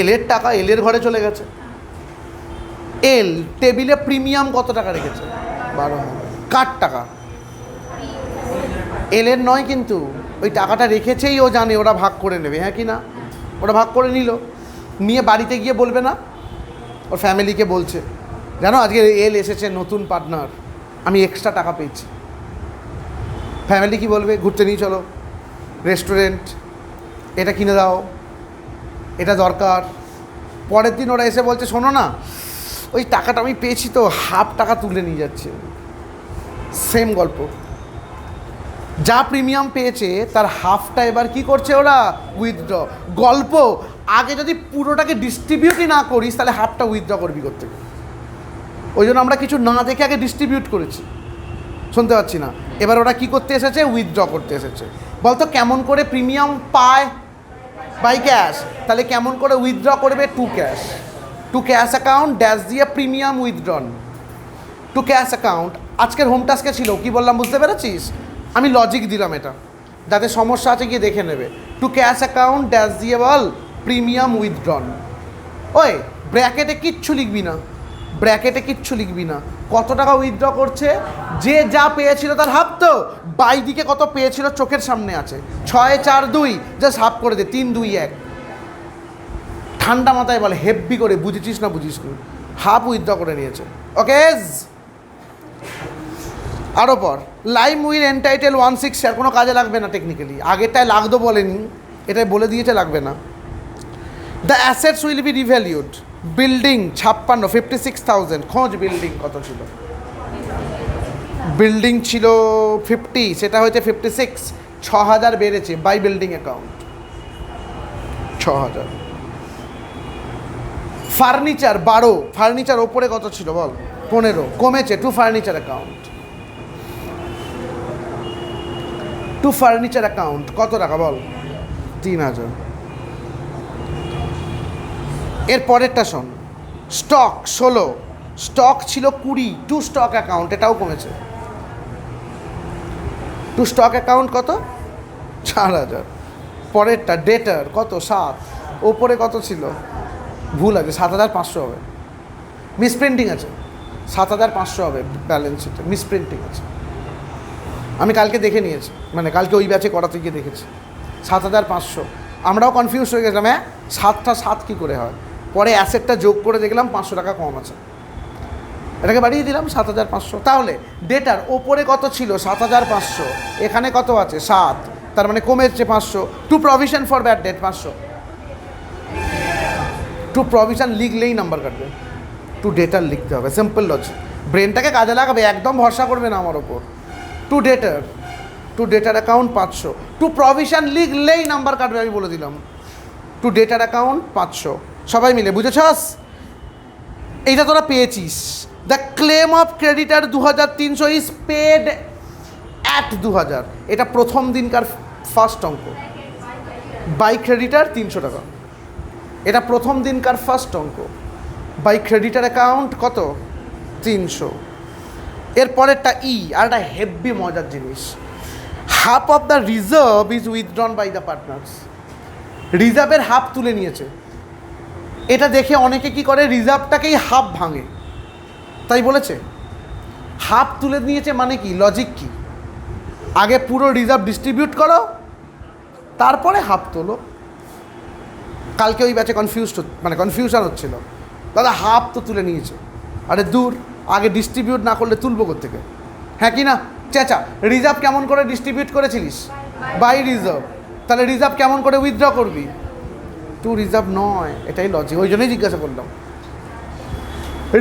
এলের টাকা, এলের ঘরে চলে গেছে। এল টেবিলে প্রিমিয়াম কত টাকা রেখেছে? 12,000। কার টাকা? এলের নয়, কিন্তু ওই টাকাটা রেখেছেই ও জানে ওরা ভাগ করে নেবে, হ্যাঁ কি না? ওরা ভাগ করে নিল, নিয়ে বাড়িতে গিয়ে বলবে না ওর ফ্যামিলিকে বলছে, জানো আজকে এল এসেছে নতুন পার্টনার, আমি এক্সট্রা টাকা পেয়েছি। ফ্যামিলি কি বলবে? ঘুরতে নিয়ে চলো, রেস্টুরেন্ট, এটা কিনে দাও, এটা দরকার। পরের দিন ওরা এসে বলছে শোনো না, ওই টাকাটা আমি পেয়েছি তো, হাফ টাকা তুলে নিয়ে যাচ্ছে। সেম গল্প, যা প্রিমিয়াম পেয়েছে তার হাফটা এবার কি করছে ওরা? উইথড্র। গল্প, আগে যদি পুরোটাকে ডিস্ট্রিবিউটই না করিস তাহলে হাফটা উইথড্র করবি করতে। ওই জন্য আমরা কিছু না দেখে আগে ডিস্ট্রিবিউট করেছি। শুনতে পাচ্ছি না। এবার ওরা কি করতে এসেছে? উইথড্র করতে এসেছে। বলতো কেমন করে প্রিমিয়াম পায়? By cash. তাহলে কেমন করে উইথড্র করবে? To cash. To cash account dash দিয়ে premium withdrawn. To cash account. আজকের হোম টাস্কে ছিল, কি বললাম বুঝতে পেরেছিস? আমি লজিক দিলাম, এটা যাতে সমস্যা আছে গিয়ে দেখে নেবে। টু ক্যাশ অ্যাকাউন্ট ড্যাশ দিয়ে বল প্রিমিয়াম উইথড্রন। ওই ব্র্যাকেটে কিচ্ছু লিখবি না, ব্র্যাকেটে কিচ্ছু লিখবি না। কত টাকা উইথড্র করছে? যে যা পেয়েছিল তার হাফ। তো বাই দিকে কত পেয়েছিল চোখের সামনে আছে, 6 4 2, জাস্ট হাফ করে দে, 3 2 1। ঠান্ডা মাথায় বলে, হেভি করে, বুঝেছিস না বুঝিস না, হাফ উইথড্র করে নিয়েছে। ওকে, আরও পর। লাইম উইল এনটাইটেল 1/6 শেয়ার, কোনো কাজে লাগবে না টেকনিক্যালি, আগেরটায় লাগতো বলেনি, এটাই বলে দিয়েছে লাগবে না। The assets will be revalued. Building 56, 56,000। খোঁজ বিল্ডিং কত ছিল? বিল্ডিং ছিল 50, সেটা হয়েছে 56, 6,000 বেড়েছে by building account, 6,000। Furniture 12, furniture ওপরে কত ছিল বল? 15, কমেছে to furniture account. To furniture account কত টাকা বল? 3,000। এর পরেরটা শোন, স্টক 16, স্টক ছিল 20, টু স্টক অ্যাকাউন্ট, এটাও কমেছে। টু স্টক অ্যাকাউন্ট কত? 4,000। পরেরটা ডেটার কত? 7, ওপরে কত ছিল? ভুল আছে, 7,500 হবে, মিসপ্রিন্টিং আছে, 7,500 হবে ব্যালেন্স শিটে, মিসপ্রিন্টিং আছে। আমি কালকে দেখে নিয়েছি, মানে কালকে ওই ব্যাচে করাতে গিয়ে দেখেছি 7,500। আমরাও কনফিউজ হয়ে গেছিলাম, হ্যাঁ 7টা 7 কী করে হয়? পরে অ্যাসেটটা যোগ করে দেখলাম 500 টাকা কম আছে, এটাকে বাড়িয়ে দিলাম 7,500। তাহলে ডেটার ওপরে কত ছিল? 7,500, এখানে কত আছে? 7, তার মানে কমেছে 500। To provision for bad debt 500। To provision লিখলেই নাম্বার কাটবে, টু ডেটার লিখতে হবে, সিম্পল লজিক। ব্রেনটাকে কাজে লাগাবে, একদম ভরসা করবে না আমার ওপর। টু ডেটার, টু ডেটার অ্যাকাউন্ট 500, টু প্রভিশন লিখলেই নাম্বার কাটবে, আমি বলে দিলাম। টু ডেটার অ্যাকাউন্ট 500, সবাই মিলে বুঝেছস? এইটা তোরা পেয়েছিস। The claim of creditor 2,300 is paid at 2,000, এটা প্রথম দিনকার ফার্স্ট অঙ্ক। বাই ক্রেডিটার 300 টাকা, এটা প্রথম দিনকার ফার্স্ট অঙ্ক। বাই ক্রেডিটার অ্যাকাউন্ট কত? 300। এরপরেরটা ই, আর একটা হেভি মজার জিনিস, half of the reserve is withdrawn by the partners. রিজার্ভের হাফ তুলে নিয়েছে। এটা দেখে অনেকে কি করে? রিজার্ভটাকেই হাফ ভাঙে, তাই বলেছে হাফ তুলে নিয়েছে। মানে কি? লজিক কি? আগে পুরো রিজার্ভ ডিস্ট্রিবিউট করো, তারপরে হাফ তোলো। কালকে ওই ব্যাচে কনফিউশন হচ্ছিল, দাদা হাফ তো তুলে নিয়েছে। আরে দূর, আগে ডিস্ট্রিবিউট না করলে তুলবো কোত্থেকে? হ্যাঁ কি না? চেঁচা। রিজার্ভ কেমন করে ডিস্ট্রিবিউট করেছিলিস? By reserve. তাহলে রিজার্ভ কেমন করে উইথড্র করবি? টু রিজার্ভ নয়, এটাই লজিক, ওই জন্যই জিজ্ঞাসা করলাম।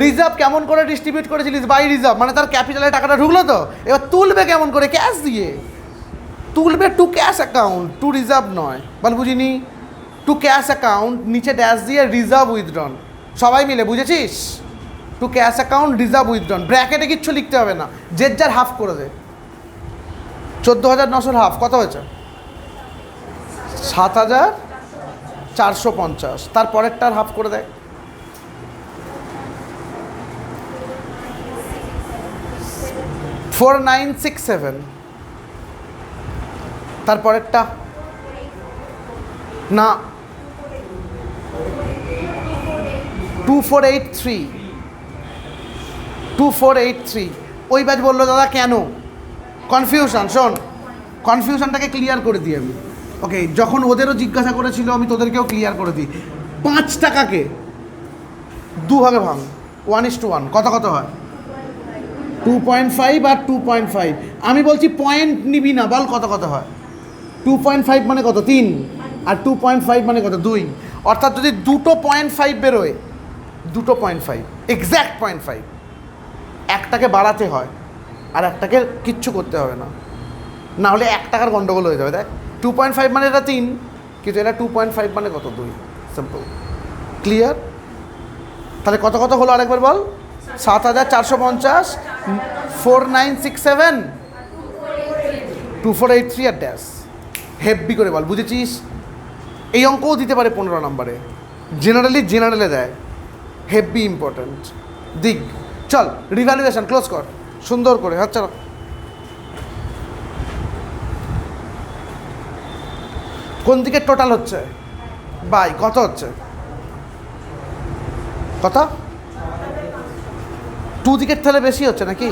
রিজার্ভ কেমন করে ডিস্ট্রিবিউট করেছিলিস? বাই রিজার্ভ, মানে তার ক্যাপিটালে টাকাটা ঢুকলো তো, এবার তুলবে কেমন করে? ক্যাশ দিয়ে তুলবে, to cash account, to reserve নয়। বল বুঝিনি? টু ক্যাশ অ্যাকাউন্ট, নিচে ড্যাশ দিয়ে রিজার্ভ উইথড্রন, সবাই মিলে বুঝেছিস? To cash account reserve withdrawn, ব্র্যাকেটে কিচ্ছু লিখতে হবে না, যে যার হাফ করে দে। 14,900 হাফ কত হয়েছে? 7,000 450, তারপরেরটার হাফ করে দেয়। 4967, তারপরেরটা না 2483, 2483। ওই ব্যাচ বললো দাদা কেন কনফিউশন, শোন কনফিউশনটাকে ক্লিয়ার করে দিই আমি। ওকে, যখন ওদেরও জিজ্ঞাসা করেছিল আমি তোদেরকেও ক্লিয়ার করে দিই। 5 টাকাকে 2 ভাগে ভাঙ, 1:1, কত কত হয়? 2.5 আর 2.5। আমি বলছি পয়েন্ট নিবি না, বল কত কত হয়? 2.5 মানে কত? 3, আর 2.5 মানে কত? 2। অর্থাৎ যদি দুটো 0.5 বেরোয়, দুটো 0.5 এক্স্যাক্ট 0.5, একটাকে বাড়াতে হয় আর একটাকে কিচ্ছু করতে হবে না, না হলে 1 টাকার গন্ডগোল হয়ে যাবে। দেখ 2.5 মানে এটা 3, কিন্তু এটা 2.5 মানে কত? 2। Simple, clear? তাহলে কত কত হলো আরেকবার বল? 7450, 4967, 2483 আর ড্যাশ। হেভি করে বল, বুঝেছিস? এই অঙ্কও দিতে পারে 15 নম্বরে, জেনারেলে দেয়। হেভি ইম্পর্ট্যান্ট দিক। চল রিভ্যালুয়েশন ক্লোজ কর সুন্দর করে। আচ্ছা, কোন দিকে টোটাল হচ্ছে বাই কত হচ্ছে? কত? 2 দিকের তাহলে বেশি হচ্ছে নাকি?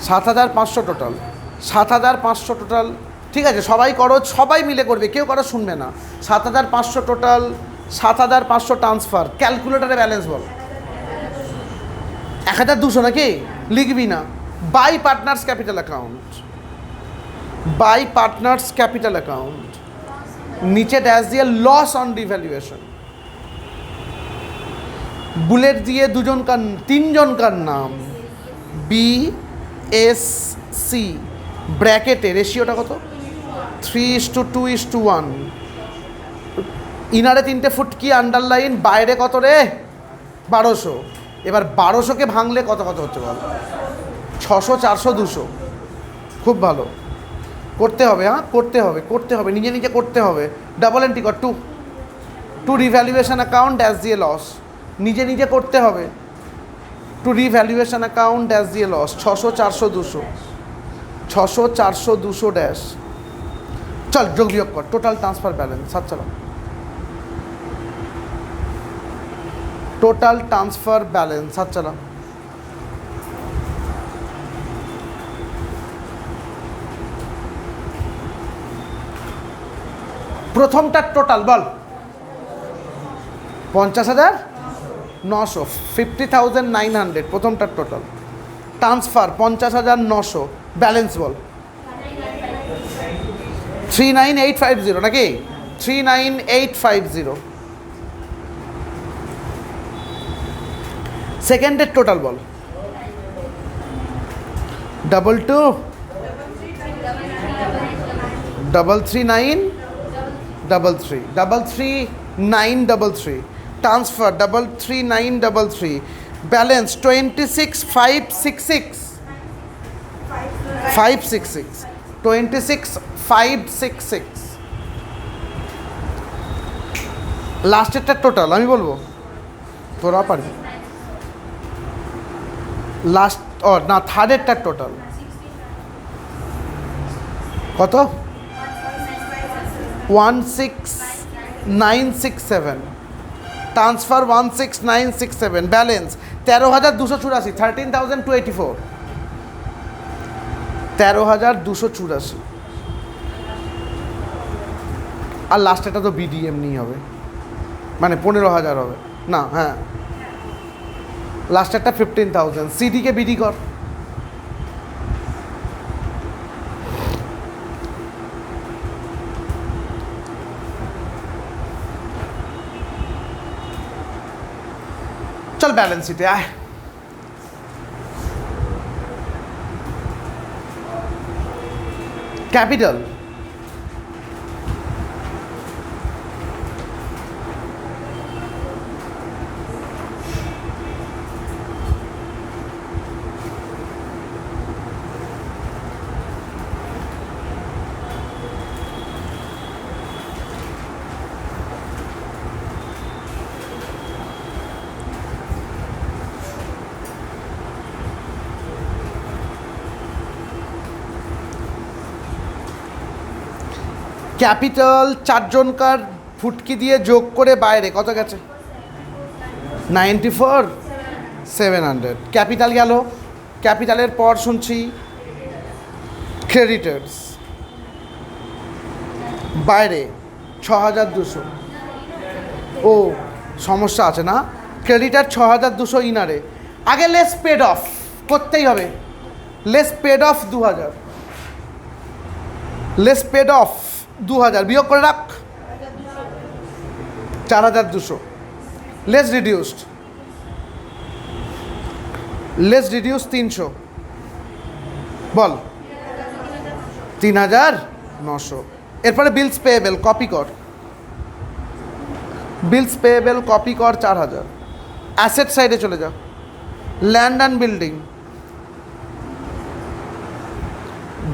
7500 টোটাল, 7500 টোটাল। ঠিক আছে, সবাই করো, সবাই মিলে করবে, কেউ করো শুনবে না। 7500 টোটাল, 7500 ট্রান্সফার। ক্যালকুলেটারে ব্যালেন্স বল। 1200 নাকি? লিখবি না। By partners capital account, by partners capital account, নিচে ড্যাশ দিয়ে লস অন রিভ্যালুয়েশন, বুলেট দিয়ে তিনজনকার নাম, BSC, ব্র্যাকেটে রেশিওটা কত? 3:2:1। ইনারে 3টে ফুটকি আন্ডারলাইন, বাইরে কত রে? 1200। এবার 1200কে ভাঙলে কত কত হচ্ছে বল? 600, 400, 200। খুব ভালো, করতে হবে। হ্যাঁ, করতে হবে, নিজে নিজে করতে হবে। ডাবল এন্ট্রি কর, টু রিভ্যালুয়েশন অ্যাকাউন্ট ড্যাশ দিয়ে লস, নিজে নিজে করতে হবে। টু রিভ্যালুয়েশন অ্যাকাউন্ট ড্যাশ দিয়ে লস, 600, 400, 200, 600, 400, 200 ড্যাশ। চল যোগ বিয়োগ কর, টোটাল ট্রান্সফার ব্যালেন্স। চলো, টোটাল ট্রান্সফার ব্যালেন্স। চলো, প্রথমটার টোটাল বল। 50,900, 50,900 প্রথমটার টোটাল। ট্রান্সফার 50,900, ব্যালেন্স বল। 39,850 নাকি? 39,850। সেকেন্ডের টোটাল বল। 22, 33933, 33933। Transfer 33933, balance 26,566, 26,566। লাস্টেরটার টোটাল আমি বলবো, তোরা পারবি। লাস্ট না, থার্ডেরটার টোটাল কত? 16967। Transfer 16967, balance 13,284, 13,284, 13,284। আর লাস্টেটা তো BDM নিয়ে হবে, মানে 15,000 হবে না? হ্যাঁ, লাস্টেরটা 15,000। সিডিকে BD কর। চল ব্যালেন্স শিটে আয়। ক্যাপিটাল ক্যাপিটাল চারজনকার ফুটকি দিয়ে যোগ করে বাইরে কত গেছে? 94,700। ক্যাপিটাল গেল। ক্যাপিটালের পর শুনছি ক্রেডিটার্স, বাইরে 6,200। ও সমস্যা আছে না? ক্রেডিটার 6,200 ইনারে। আগে লেস পেড অফ করতেই হবে। Less paid off 2,000, less paid off 2,000 বিয়োগ করে রাখ 4,200। লেস রিডিউসড, লেস রিডিউস 300, বল 3,900। এরপরে বিলস পেয়েবেল কপি কর, বিলস পেয়েবেল কপি কর 4,000। অ্যাসেট সাইডে চলে যাও, land and building,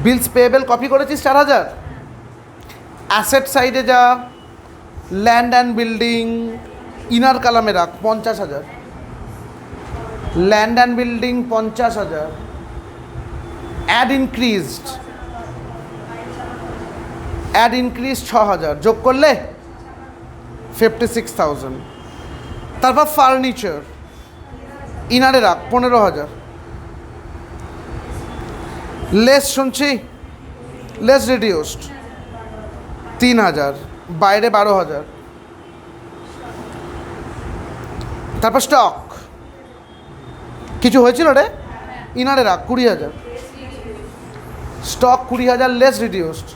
bills payable copy করেছিস 4,000। অ্যাসেট সাইডে যা, ল্যান্ড অ্যান্ড বিল্ডিং ইনার কালামে রাখ 50,000, land and building 50,000। Add increased, add increase 6,000 যোগ করলে 56,000। তারপর ফার্নিচার ইনারে রাখ 15,000। লেস শুনছি, লেস রিডিউসড 3,000, বাইরে 12,000। তারপর স্টক কিছু হয়েছিল রে, ইনারে রাখ 20,000। Stock 20,000, less reduced,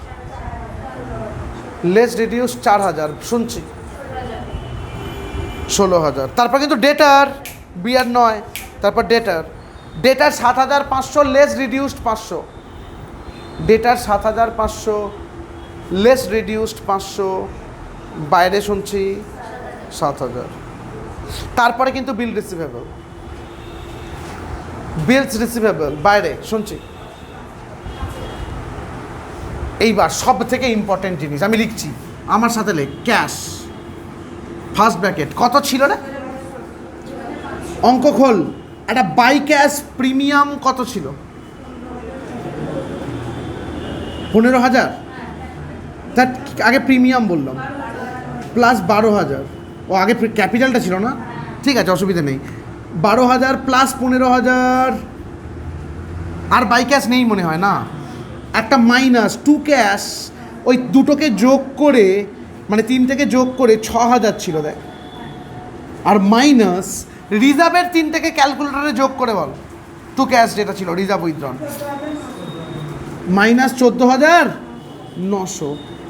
less reduce 4,000 শুনছি 16,000। তারপর কিন্তু ডেটার বিয়ার নয়, তারপর ডেটার, ডেটার 7,500, লেস রিডিউসড 500। ডেটার 7,500, লেস রিডিউসড 500, বাইরে শুনছি 7,000। তারপরে কিন্তু বিল রিসিভেবল, বিলস রিসিভেবল বাইরে শুনছি। এইবার সব থেকে ইম্পর্টেন্ট জিনিস আমি লিখছি, আমার সাথে লেখ, ক্যাশ ফার্স্ট ব্র্যাকেট কত ছিল রে? অঙ্ক খোল। একটা বাই ক্যাশ প্রিমিয়াম কত ছিল? 15,000। তার আগে প্রিমিয়াম বললাম, প্লাস 12,000। ও আগে ক্যাপিটালটা ছিল না, ঠিক আছে অসুবিধা নেই। 12,000 প্লাস 15,000। আর বাই ক্যাশ নেই মনে হয় না, একটা মাইনাস টু ক্যাশ, ওই দুটোকে যোগ করে মানে 3 থেকে যোগ করে 6,000 ছিল দেখ। আর মাইনাস রিজার্ভের 3 থেকে ক্যালকুলেটরে যোগ করে বল টু ক্যাশ যেটা ছিল রিজার্ভ উইথড্রন, মাইনাস 14,900।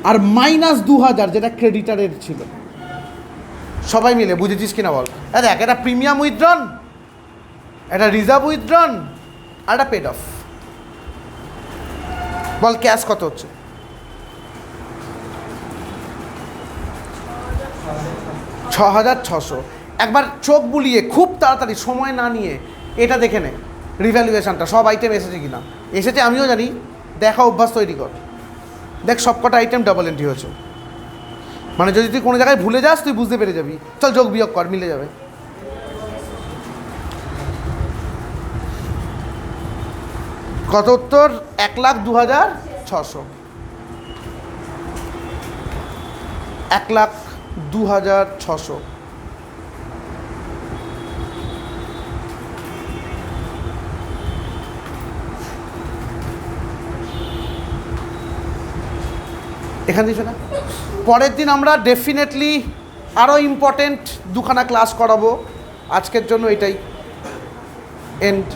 আর মাইনাস 2,000 যেটা ক্রেডিটারের ছিল। সবাই মিলে বুঝেছিস কিনা বল? দেখ, এটা প্রিমিয়াম উইথড্রন, এটা রিজার্ভ উইথড্রন, আর এটা পেড অফ। বল ক্যাশ কত হচ্ছে? 6,600। একবার চোখ বুলিয়ে খুব তাড়াতাড়ি সময় না নিয়ে এটা দেখে নে রিভ্যালুয়েশনটা, সব আইটেম এসেছে কিনা। এসেছে আমিও জানি, দেখা অভ্যাস তৈরি কর। দেখ সবকটা আইটেম ডাবল এন্ট্রি হয়েছে, মানে যদি তুই কোনো জায়গায় ভুলে যাস তুই বুঝতে পেরে যাবি। চল যোগ বিয়োগ কর, মিলে যাবে। কত উত্তর? 1,02,600। 1,02,600। এখান দিয়েছে না? পরের দিন আমরা ডেফিনেটলি আরও ইম্পর্টেন্ট 2খানা ক্লাস করাবো। আজকের জন্য এটাই এন্ড।